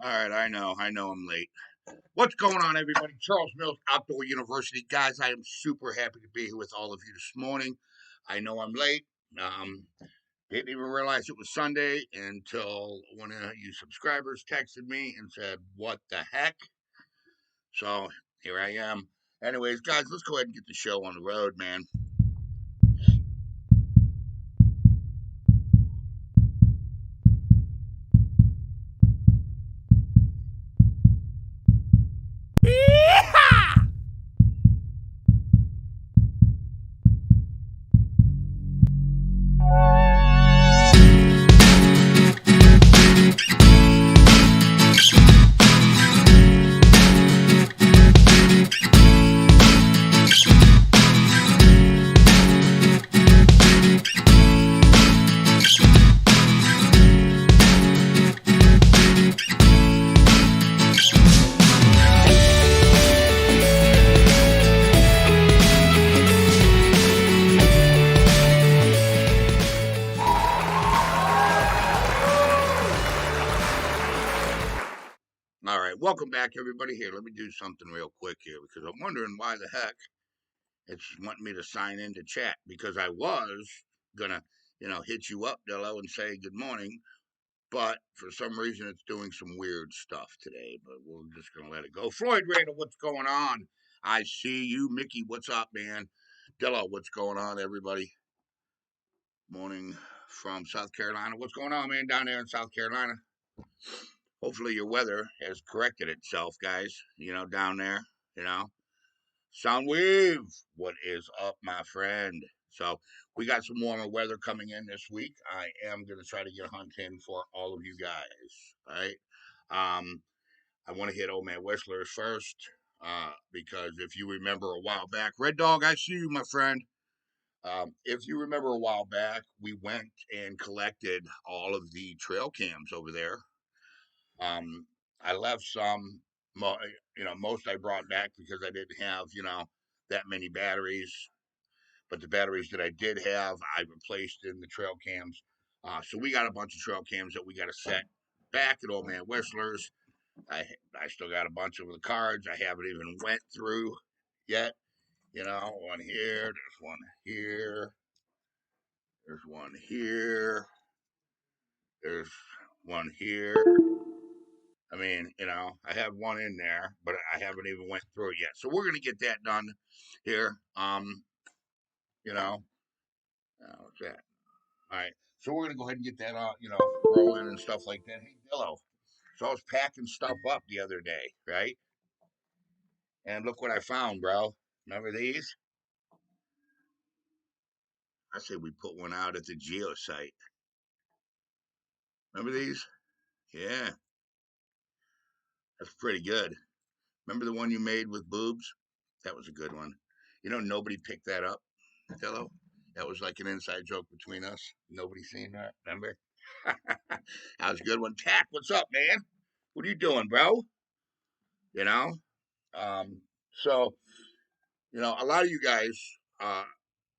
All right, I know I'm late. What's going on, everybody? Charles Mills Outdoor University. Guys, I am super happy to be here with all of you this morning. I know I'm late. Um, didn't even realize it was Sunday until one of you subscribers texted me and said, "What the heck?" So here I am. Anyways, guys, let's go ahead and get the show on the road, man. All right, welcome back, everybody. Here, let me do something real quick here because I'm wondering why the heck it's wanting me to sign into chat because I was gonna, hit you up, Dello, and say good morning, but for some reason it's doing some weird stuff today. But we're just gonna let it go. Floyd Randall, what's going on? I see you, Mickey. What's up, man? Dello, what's going on, everybody? Morning from South Carolina. What's going on, man? Down there in South Carolina. Hopefully your weather has corrected itself, guys. Down there. You know. Soundwave, what is up, my friend? So we got some warmer weather coming in this week. I am gonna try to get a hunt in for all of you guys. All right. I want to hit Old Man Whistler first, because if you remember a while back, Red Dog, I see you, my friend. If you remember a while back, we went and collected all of the trail cams over there. Um, I left some, most I brought back because I didn't have, that many batteries. But the batteries that I did have, I replaced in the trail cams. So we got a bunch of trail cams that we got to set back at Old Man Whistler's. I I still got a bunch of the cards I haven't even went through yet. One here, there's one here, there's one here, there's one here. I mean, I have one in there, but I haven't even went through it yet. So we're gonna get that done here. You know, what's that? All right. So we're gonna go ahead and get that rolling and stuff like that. Hey, Dillo. So I was packing stuff up the other day, right? And look what I found, bro. Remember these? I said we put one out at the Geo site. Remember these? Yeah, that's pretty good. Remember the one you made with boobs? That was a good one. Nobody picked that up, Dillo. That was like an inside joke between us. Nobody seen that. Remember? That was a good one. Tack, what's up, man? What are you doing, bro? You know? Um, so, a lot of you guys, uh,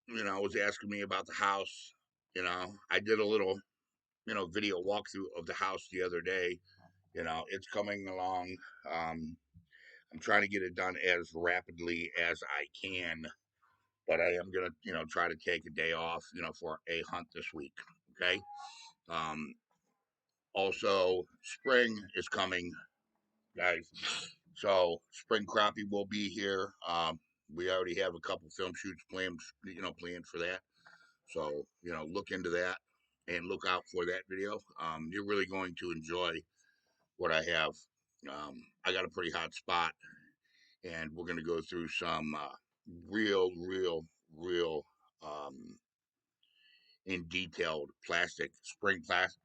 was asking me about the house. I did a little, video walkthrough of the house the other day. It's coming along. Um, I'm trying to get it done as rapidly as I can, but I am gonna, try to take a day off, for a hunt this week. Okay. Um, Also, spring is coming, guys. So spring crappie will be here. We already have a couple film shoots planned for that. So look into that and look out for that video. You're really going to enjoy what I have. I got a pretty hot spot, and we're going to go through some real um, in detailed plastic spring plastic.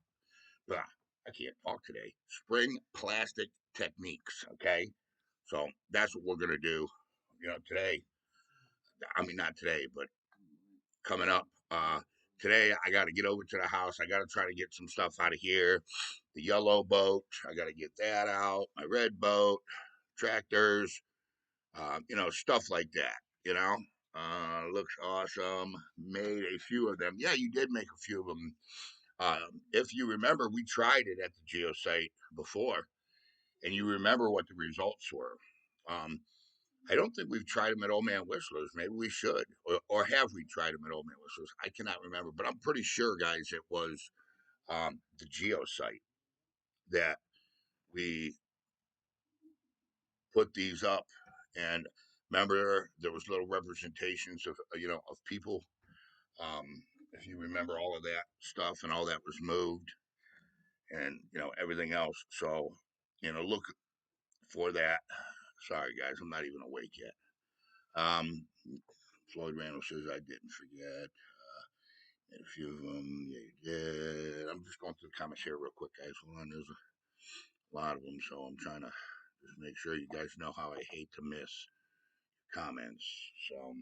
I can't talk today. Spring plastic techniques. Okay, so that's what we're gonna do. Today. I mean, not today, but coming up. Today I got to get over to the house. I got to try to get some stuff out of here. The yellow boat, I got to get that out. My red boat, tractors, stuff like that. Looks awesome. Made a few of them. Yeah, you did make a few of them. If you remember, we tried it at the Geo site before, and you remember what the results were. Um, I don't think we've tried them at Old Man Whistler's. Maybe we should, or have we tried them at Old Man Whistler's? I cannot remember, but I'm pretty sure, guys, it was the geo site that we put these up. And remember, there was little representations of of people. Um, if you remember all of that stuff, and all that was moved, and everything else. So look for that. Sorry, guys, I'm not even awake yet. Floyd Randall says I didn't forget. A few of them, yeah, you did. I'm just going through the comments here real quick, guys. Hold on, there's a lot of them, so I'm trying to just make sure you guys know how I hate to miss comments. So,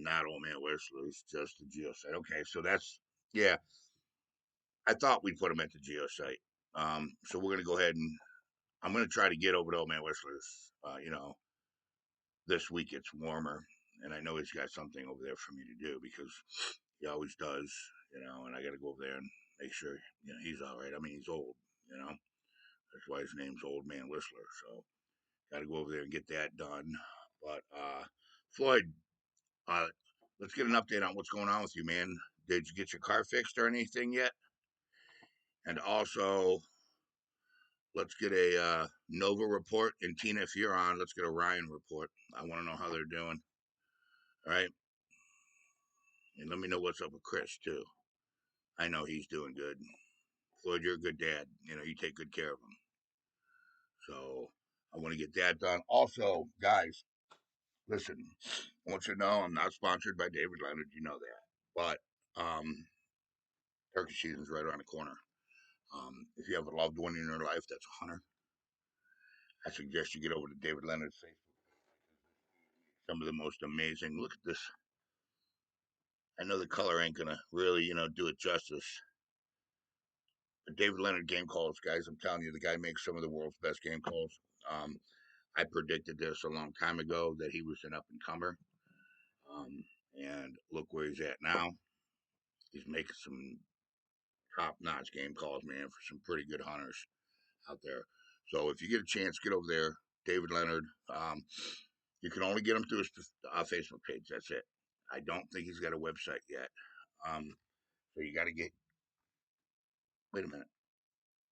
not Old Man Whistler's, just the geo site. Okay, so that's yeah. I thought we'd put them at the geo site. So we're gonna go ahead and I'm gonna try to get over to Old Man Whistler's. This week it's warmer, and I know he's got something over there for me to do because he always does. And I got to go over there and make sure he's all right. I mean, he's old. That's why his name's Old Man Whistler. So got to go over there and get that done. But Floyd, uh, let's get an update on what's going on with you, man. Did you get your car fixed or anything yet? And also, let's get a Nova report. And Tina, if you're on, let's get a Ryan report. I want to know how they're doing. All right. And let me know what's up with Chris, too. I know he's doing good. Floyd, you're a good dad. You take good care of him. So I want to get that done. Also, guys, listen, I want you to know I'm not sponsored by David Leonard. You know that. But turkey season's right around the corner. If you have a loved one in your life that's a hunter, I suggest you get over to David Leonard's Facebook. Some of the most amazing. Look at this. I know the color ain't gonna really, do it justice. But David Leonard game calls, guys. I'm telling you, the guy makes some of the world's best game calls. Um, I predicted this a long time ago that he was an up and comer, and look where he's at now. He's making some top notch game calls, man, for some pretty good hunters out there. So if you get a chance, get over there, David Leonard. You can only get him through his Facebook page. That's it. I don't think he's got a website yet. So you got to get. Wait a minute.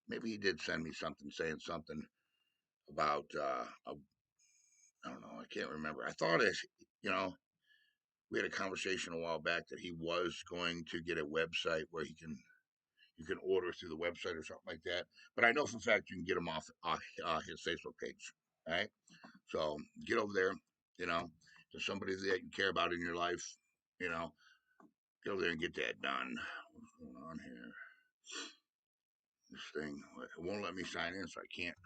Maybe he did send me something saying something about. I don't know. I can't remember. I thought you know, we had a conversation a while back that he was going to get a website where you can order through the website or something like that. But I know for a fact you can get him off his Facebook page. All right, so get over there. You know, to somebody that you care about in your life. You know, get over there and get that done. What's going on here? This thing it won't let me sign in, so I can't.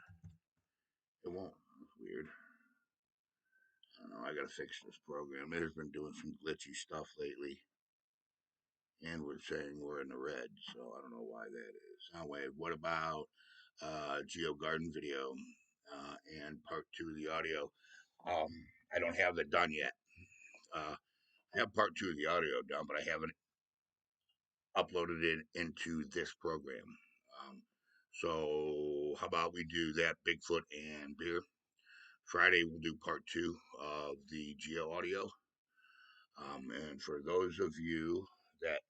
It won't. It's weird. I don't know. I gotta fix this program. It has been doing some glitchy stuff lately. And we're saying we're in the red, so I don't know why that is. Anyway, what about Geo Garden video and part two of the audio? Um, I don't have it done yet. I have part two of the audio done, but I haven't uploaded it into this program. Um, so how about we do that Bigfoot and beer? Friday we'll do part two of the Geo audio. And for those of you that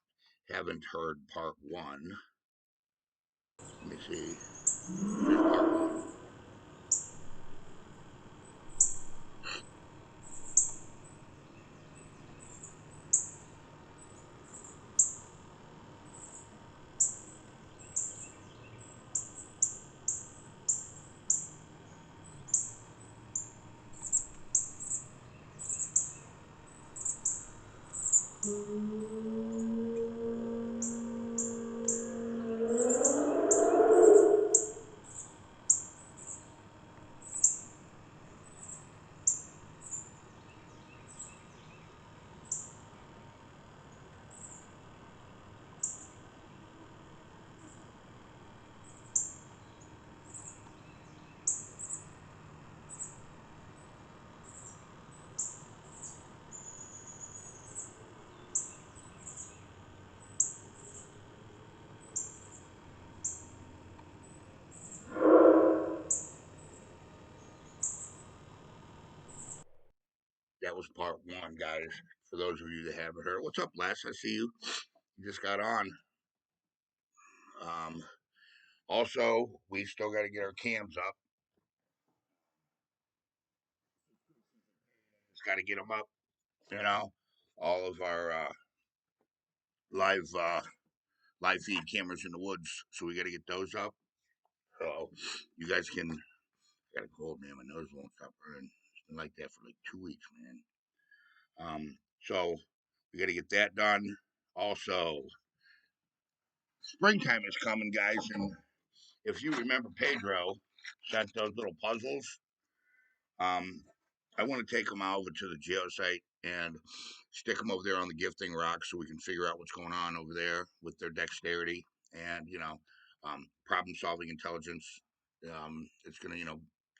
haven't heard part one, let me see. Here's part one. guys, for those of you that haven't heard. What's up, Les? I see you. You just got on. Um, Also, we still got to get our cams up. Just got to get them up. You know, all of our live live feed cameras in the woods. So we got to get those up. So you guys can. I got a cold, man. My nose won't stop burning. It's been like that for like 2 weeks, man. So we got to get that done. Also, springtime is coming, guys, and if you remember, Pedro sent those little puzzles. Um, I want to take them over to the geosite and stick them over there on the gifting rock so we can figure out what's going on over there with their dexterity and problem solving intelligence. It's gonna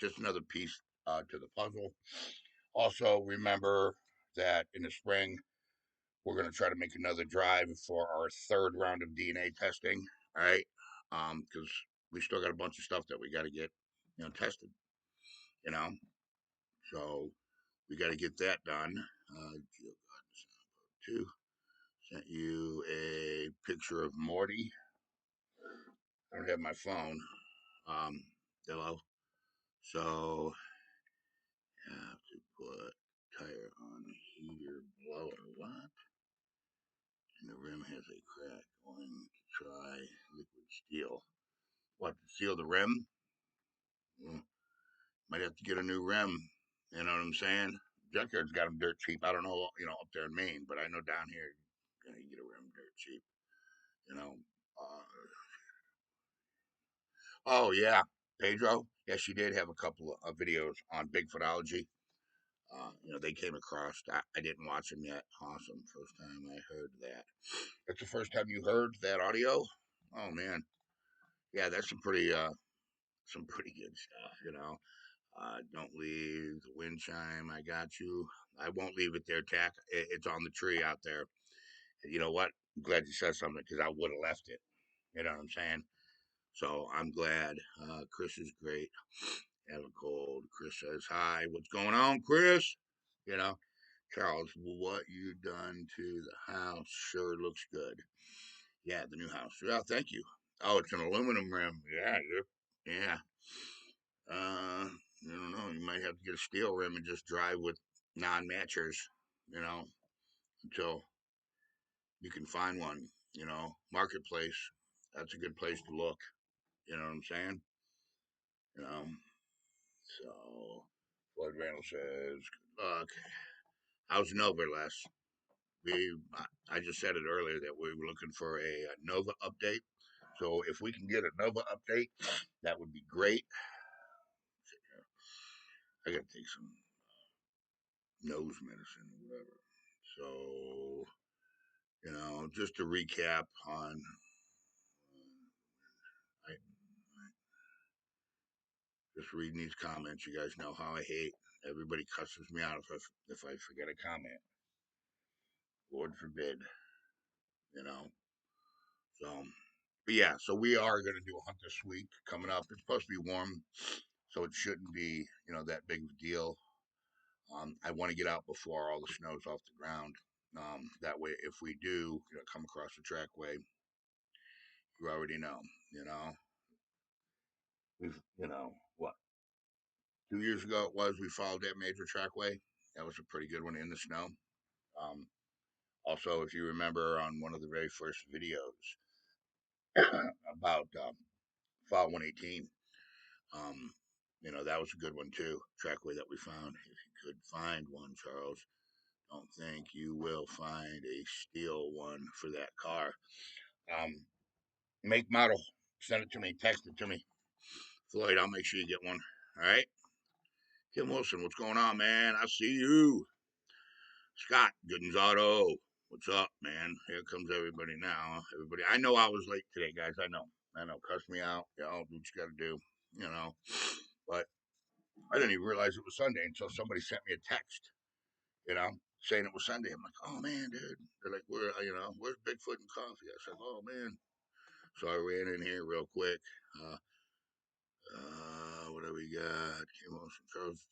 just another piece to the puzzle. Also, remember that in the spring we're gonna try to make another drive for our third round of DNA testing. All right, because we still got a bunch of stuff that we got to get tested. You know, so we got to get that done. Two sent you a picture of Morty. I don't have my phone. Hello. So have to put tire on heater blower. What? And the rim has a crack. Going to try liquid steel. What? To seal the rim? Well, might have to get a new rim. You know what I'm saying? Junkyard's got them dirt cheap. I don't know, up there in Maine, but I know down here, you get a rim dirt cheap. You know. Oh yeah, Pedro. Yeah, she did have a couple of videos on Bigfootology. They came across. I didn't watch them yet. Awesome. First time I heard that. That's the first time you heard that audio. Oh man. Yeah, that's some pretty good stuff. Don't leave the wind chime. I got you. I won't leave it there, Tack. It's on the tree out there. You know what? I'm glad you said something because I would have left it. You know what I'm saying? So I'm glad. Chris is great. Have a cold. Chris says hi. What's going on, Chris? You know, Charles, what you done to the house sure looks good. Yeah, the new house. Yeah, thank you. Oh, it's an aluminum rim. Yeah, yeah. I don't know. You might have to get a steel rim and just drive with non-matchers. You know, until you can find one. Marketplace. That's a good place to look. You know what I'm saying? You know. So, Floyd Randall says, "Good luck." How's Nova, Les? I just said it earlier that we were looking for a Nova update. So if we can get a Nova update, that would be great. I got to take some nose medicine or whatever. So, just to recap on, I, just reading these comments, you guys know how I hate. Everybody cusses me out if I forget a comment. Lord forbid, you know. So, but yeah, so we are going to do a hunt this week coming up. It's supposed to be warm, so it shouldn't be, that big of a deal. I want to get out before all the snow's off the ground. That way, if we do, come across the trackway, you already know. You know, we've, what 2 years ago it was we followed that major trackway. That was a pretty good one in the snow. Um, Also, if you remember on one of the very first videos about File 118, um, that was a good one too. Trackway that we found. If you could find one, Charles, don't think you will find a steel one for that car. Um, Make model. Send it to me. Text it to me. Floyd, I'll make sure you get one. All right. Tim Wilson, what's going on, man? I see you. Scott, Gooden's Auto. What's up, man? Here comes everybody now. Everybody. I know I was late today, guys. I know. Cuss me out. Do what you got to do. But I didn't even realize it was Sunday until somebody sent me a text, saying it was Sunday. I'm like, oh, man, dude. They're like, where's Bigfoot and coffee? I said, oh, man. So I ran in here real quick. What do we got? Charles.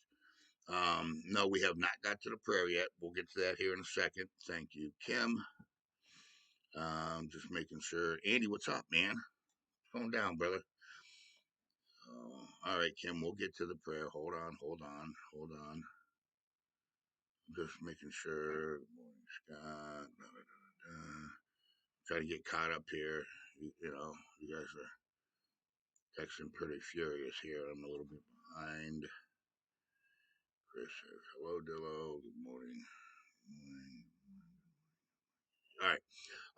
No, we have not got to the prayer yet. We'll get to that here in a second. Thank you, Kim. Just making sure. Andy, what's up, man? What's going down, brother? All right, Kim, we'll get to the prayer. Hold on, hold on, hold on. Just making sure. Good morning, Scott. Da, da, da, da. Try to get caught up here. You know, you guys are texting pretty furious here. I'm a little bit behind. Chris says, hello, Dillo. Good morning. Good morning. All right.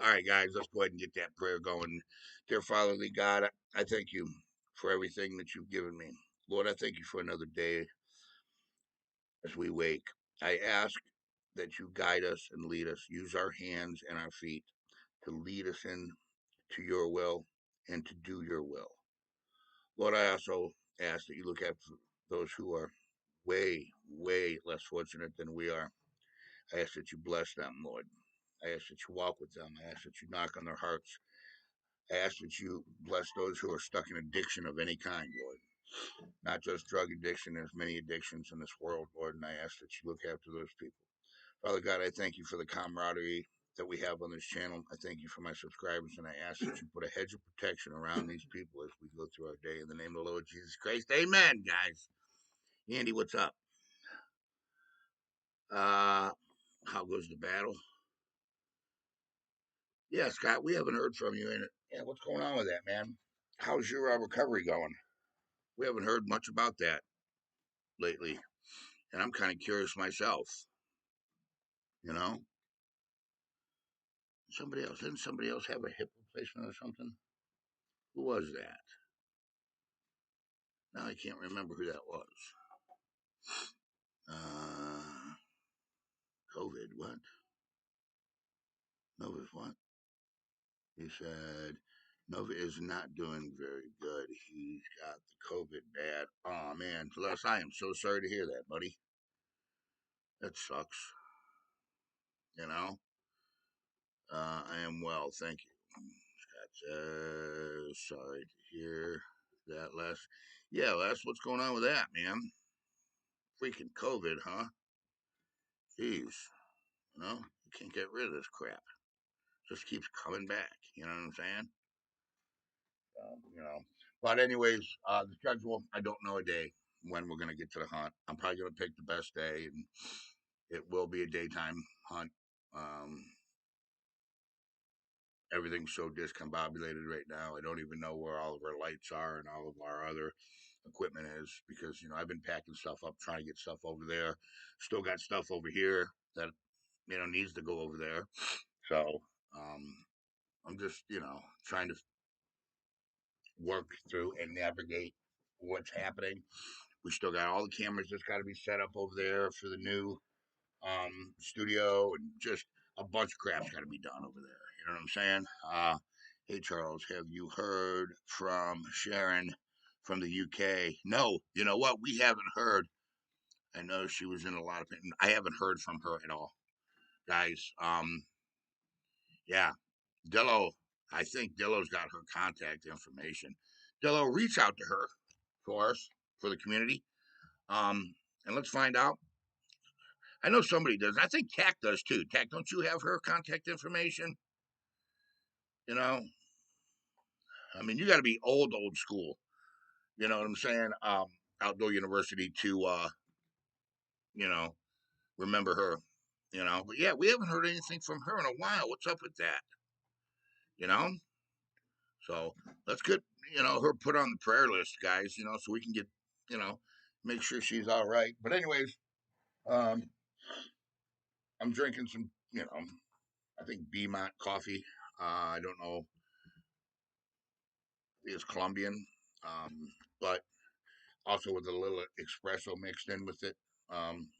All right, guys, let's go ahead and get that prayer going. Dear Fatherly God, I thank you for everything that you've given me. Lord, I thank you for another day as we wake. I ask that you guide us and lead us. Use our hands and our feet to lead us in to your will and to do your will. Lord, I also ask that you look after those who are way, way less fortunate than we are. I ask that you bless them, Lord. I ask that you walk with them. I ask that you knock on their hearts. I ask that you bless those who are stuck in addiction of any kind, Lord. Not just drug addiction, there's many addictions in this world, Lord, and I ask that you look after those people. Father God, I thank you for the camaraderie that we have on this channel. I thank you for my subscribers, and I ask that you put a hedge of protection around these people as we go through our day. In the name of the Lord Jesus Christ, amen, guys. Andy, what's up? How goes the battle? Yeah, Scott, we haven't heard from you. Yeah, what's going on with that, man? How's your recovery going? We haven't heard much about that lately, and I'm kind of curious myself. You know, didn't somebody else have a hip replacement or something? Who was that? Now I can't remember who that was. Uh, COVID, what? Nova's what? He said, Nova is not doing very good. He's got the COVID bad. Oh, man. Les, I am so sorry to hear that, buddy. That sucks. You know? I am well, thank you. Scott says, sorry to hear that, Les. Yeah, Les, what's going on with that, man? Freaking COVID, huh? Jeez. You know? You can't get rid of this crap. Just keeps coming back. You know what I'm saying? You know. But anyways, the schedule, I don't know a day when we're gonna get to the hunt. I'm probably gonna pick the best day, and it will be a daytime hunt. Um, Everything's so discombobulated right now. I don't even know where all of our lights are and all of our other equipment is because I've been packing stuff up, trying to get stuff over there. Still got stuff over here that needs to go over there. So um, I'm just trying to work through and navigate what's happening. We still got all the cameras that's got to be set up over there for the new studio, and just a bunch of crap's got to be done over there. You know what I'm saying? Hey, Charles, have you heard from Sharon from the UK? No, you know what? We haven't heard. I know she was in a lot of pain. I haven't heard from her at all, guys. Yeah, Dillo. I think Dillo's got her contact information. Dillo, reach out to her for us, for the community, and let's find out. I know somebody does. I think Tack does too. Tack, don't you have her contact information? You know, I mean, you got to be old school. You know what I'm saying? Outdoor University to, you know, remember her. But yeah, we haven't heard anything from her in a while. What's up with that? You know, so let's get her put on the prayer list, guys. So we can get you know make sure she's all right. But anyways, um, I'm drinking some I think Beemont coffee. I don't know, it's Colombian, but also with a little espresso mixed in with it.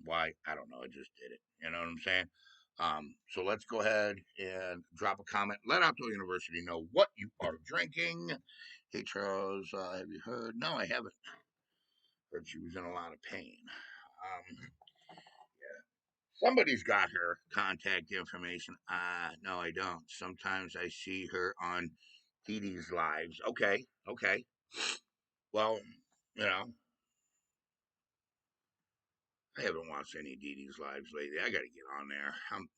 Why? I don't know. I just did it. You know what I'm saying? So let's go ahead and drop a comment. Let Outdoor University know what you are drinking. Hey, Charles, have you heard? No, I haven't. Heard she was in a lot of pain. Somebody's got her contact information. No, I don't. Sometimes I see her on Dee Dee's lives. Okay, okay. Well, you know, I haven't watched any Dee Dee's lives lately. I got to get on there. I'm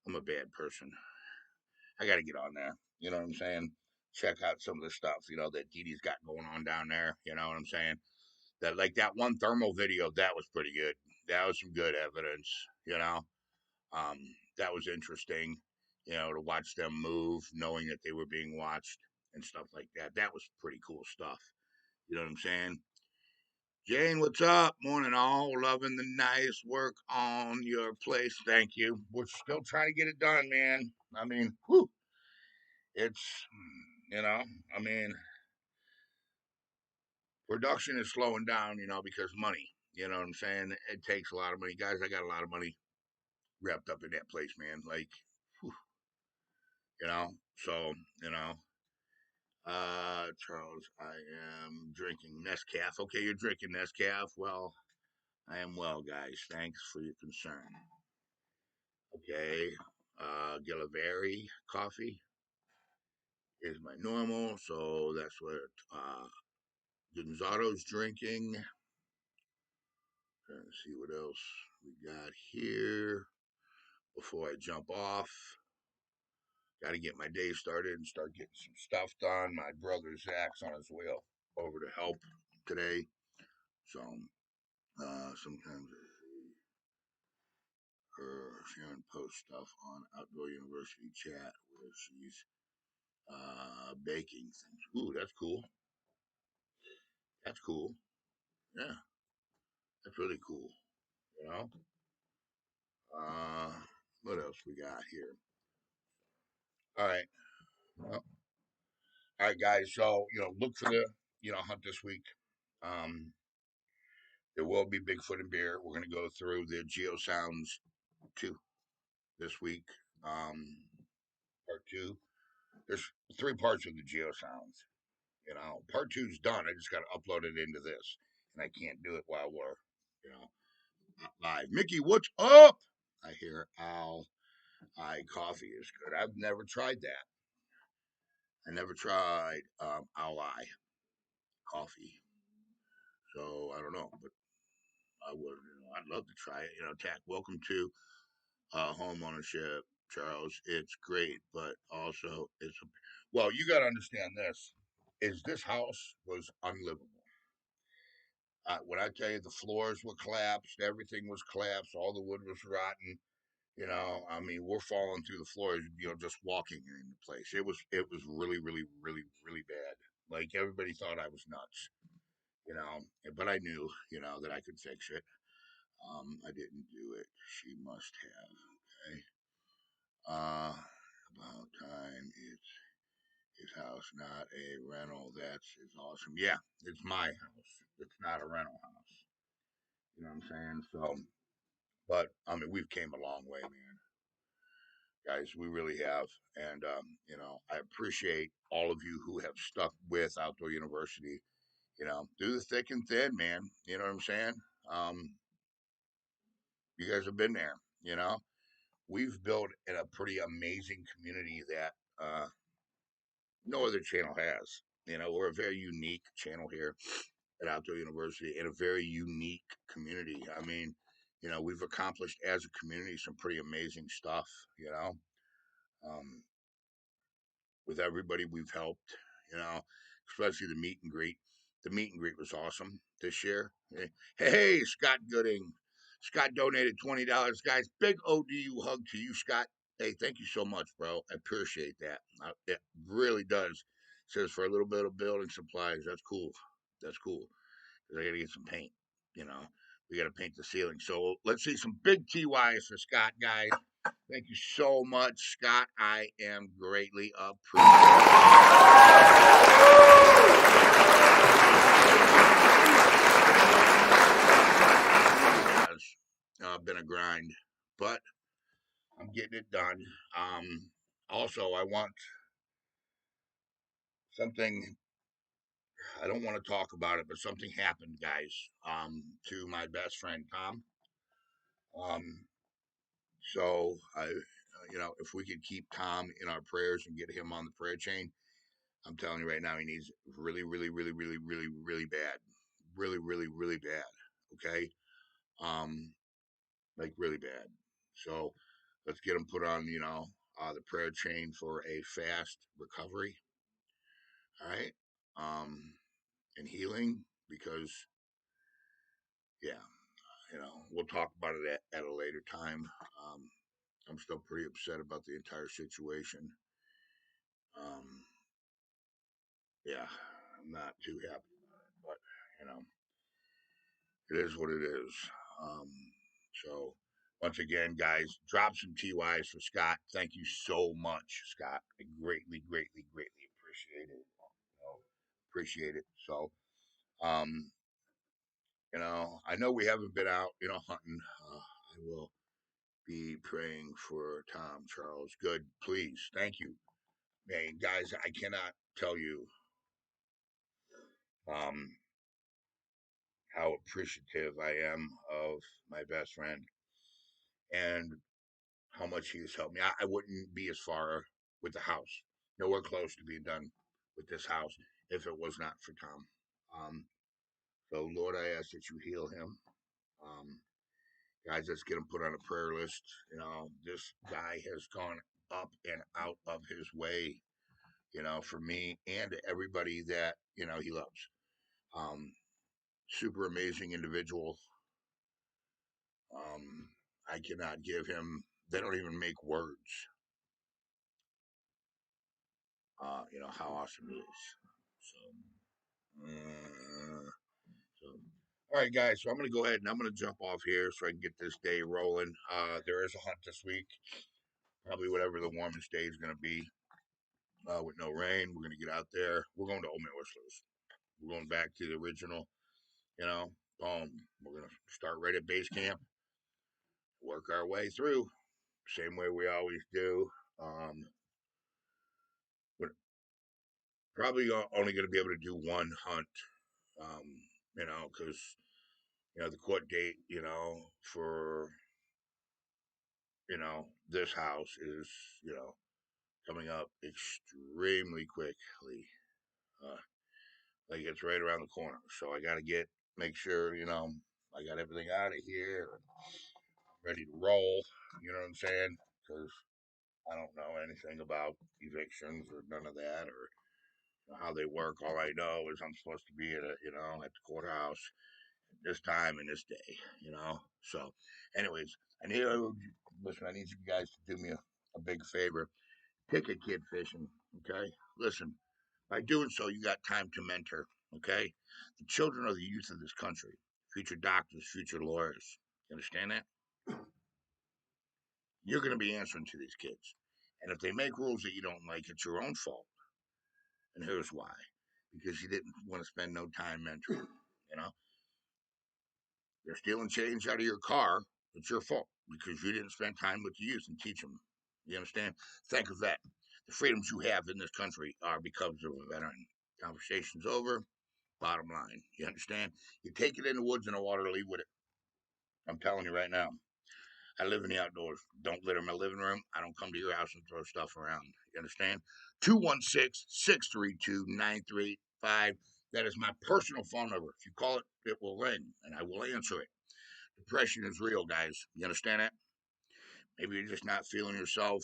I'm a bad person. I got to get on there. You know what I'm saying? Check out some of the stuff, that Dee Dee's got going on down there. You know what I'm saying? That like that one thermal video, that was pretty good. That was some good evidence, you know. Um, that was interesting, to watch them move, knowing that they were being watched and stuff like that. That was pretty cool stuff. You know what I'm saying? Jane, what's up? Morning, all. Loving the nice work on your place. Thank you. We're still trying to get it done, man. I mean, whew, it's, you know, I mean, production is slowing down, because money. You know what I'm saying? It takes a lot of money. Guys, I got a lot of money wrapped up in that place, man. Like, whew, you know, so, you know, Charles, I am drinking Nescaf. Okay, you're drinking Nescaf. Well, I am well, guys. Thanks for your concern. Okay, Gillivari coffee is my normal, so that's what Gonzato's drinking. Trying to see what else we got here before I jump off. Got to get my day started and start getting some stuff done. My brother Zach's on his way over to help today, so sometimes I see her sharing post stuff on Outdoor University chat where she's baking things. Ooh, that's cool. That's cool. Yeah, that's really cool. You know. Uh, what else we got here? All right. Well, all right, guys. So look for the hunt this week. Um, there will be Bigfoot and bear. We're going to go through the Geo Sounds 2 this week. Part 2. There's 3 parts of the Geo Sounds. Part 2's done. I just got to upload it into this, and I can't do it while we're you know live. Mickey, what's up? I hear Al. Coffee is good. I've never tried that. I never tried Owl Eye coffee, so I don't know, but I would. I'd love to try it. Tack. Welcome to home ownership, Charles. It's great, but also it's a. Well, you got to understand this: is this house was unlivable. When I tell you the floors were collapsed, everything was collapsed, all the wood was rotten. I mean, we're falling through the floors, just walking in the place. It was really, really, really, really bad. Like everybody thought I was nuts, but I knew, that I could fix it. I didn't do it. She must have. Okay. About time. It's his house, not a rental. That's is awesome. Yeah, it's my house. It's not a rental house. You know what I'm saying? So, but I mean, we've came a long way, man. Guys, we really have. And, I appreciate all of you who have stuck with Outdoor University, through the thick and thin, man. You know what I'm saying? Um, you guys have been there, you know? We've built in a pretty amazing community that no other channel has. We're a very unique channel here at Outdoor University in a very unique community. I mean, we've accomplished as a community some pretty amazing stuff, you know? Um, with everybody we've helped, you know, especially the meet and greet. The meet and greet was awesome this year. Hey, Scott Gooding. Scott donated $20. Guys, big ODU hug to you, Scott. Hey, thank you so much, bro. I appreciate that. It really does. Says for a little bit of building supplies. That's cool. That's cool. Because I got to get some paint, you know. We got to paint the ceiling. So let's see some big TYs for Scott, guys. Thank you so much, Scott. I am greatly appreciated. Been a grind, but I'm getting it done. Also, I want something. I don't want to talk about it, but something happened, guys. To my best friend Tom. Um, so if we could keep Tom in our prayers and get him on the prayer chain, I'm telling you right now, he needs really, really, really, really, really, really bad. Really, really, really bad. Okay. like really bad. So let's get him put on, the prayer chain for a fast recovery. All right. And healing because, yeah, we'll talk about it at a later time. Um, I'm still pretty upset about the entire situation. Um, yeah, I'm not too happy about it, but you know, it is what it is. Um, so once again, guys, drop some TYs for Scott. Thank you so much, Scott. I greatly, greatly, greatly appreciate it. Appreciate it. So, um, I know we haven't been out, hunting. I will be praying for Tom Charles. Good, please. Thank you. Man, guys, I cannot tell you um, how appreciative I am of my best friend and how much he has helped me. I wouldn't be as far with the house, nowhere close to being done with this house if it was not for Tom. Um, so, Lord, I ask that you heal him. Um, guys, let's get him put on a prayer list. This guy has gone up and out of his way, for me and everybody that, he loves. Um, Super amazing individual. Um, I cannot give him, they don't even make words, how awesome he is. So, all right, guys. So I'm going to go ahead and I'm going to jump off here so I can get this day rolling. There is a hunt this week, probably whatever the warmest day is going to be, with no rain. We're going to get out there. We're going to Old Man Whistler's. We're going back to the original, you know. We're going to start right at base camp, work our way through, same way we always do. We're probably only going to be able to do one hunt, because the court date, for this house is, coming up extremely quickly. Uh, like it's right around the corner. So I got to make sure, I got everything out of here, ready to roll. You know what I'm saying? Because I don't know anything about evictions or none of that or how they work. All I know is I'm supposed to be at the courthouse this time and this day, So, anyways, listen, I need you guys to do me a big favor. Take a kid fishing, okay? Listen, by doing so, you got time to mentor, okay? The children are the youth of this country, future doctors, future lawyers. You understand that? You're going to be answering to these kids. And if they make rules that you don't like, it's your own fault. And here's why. Because you didn't want to spend no time mentoring, you know? They're stealing change out of your car. It's your fault because you didn't spend time with the youth and teach them. You understand? Think of that. The freedoms you have in this country are because of a veteran. Conversation's over. Bottom line. You understand? You take it in the woods and the water, leave with it. I'm telling you right now. I live in the outdoors. Don't litter my living room. I don't come to your house and throw stuff around. You understand? 216-632-9385. That is my personal phone number. If you call it, it will ring and I will answer it. Depression is real, guys. You understand that? Maybe you're just not feeling yourself,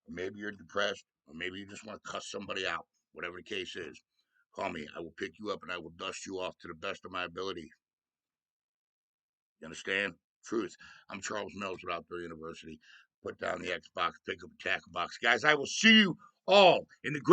or maybe you're depressed, or maybe you just want to cuss somebody out. Whatever the case is, call me. I will pick you up and I will dust you off to the best of my ability. You understand? Truth. I'm Charles Mills with Outdoor University. Put down the Xbox, pick up a tackle box. Guys, I will see you all in the great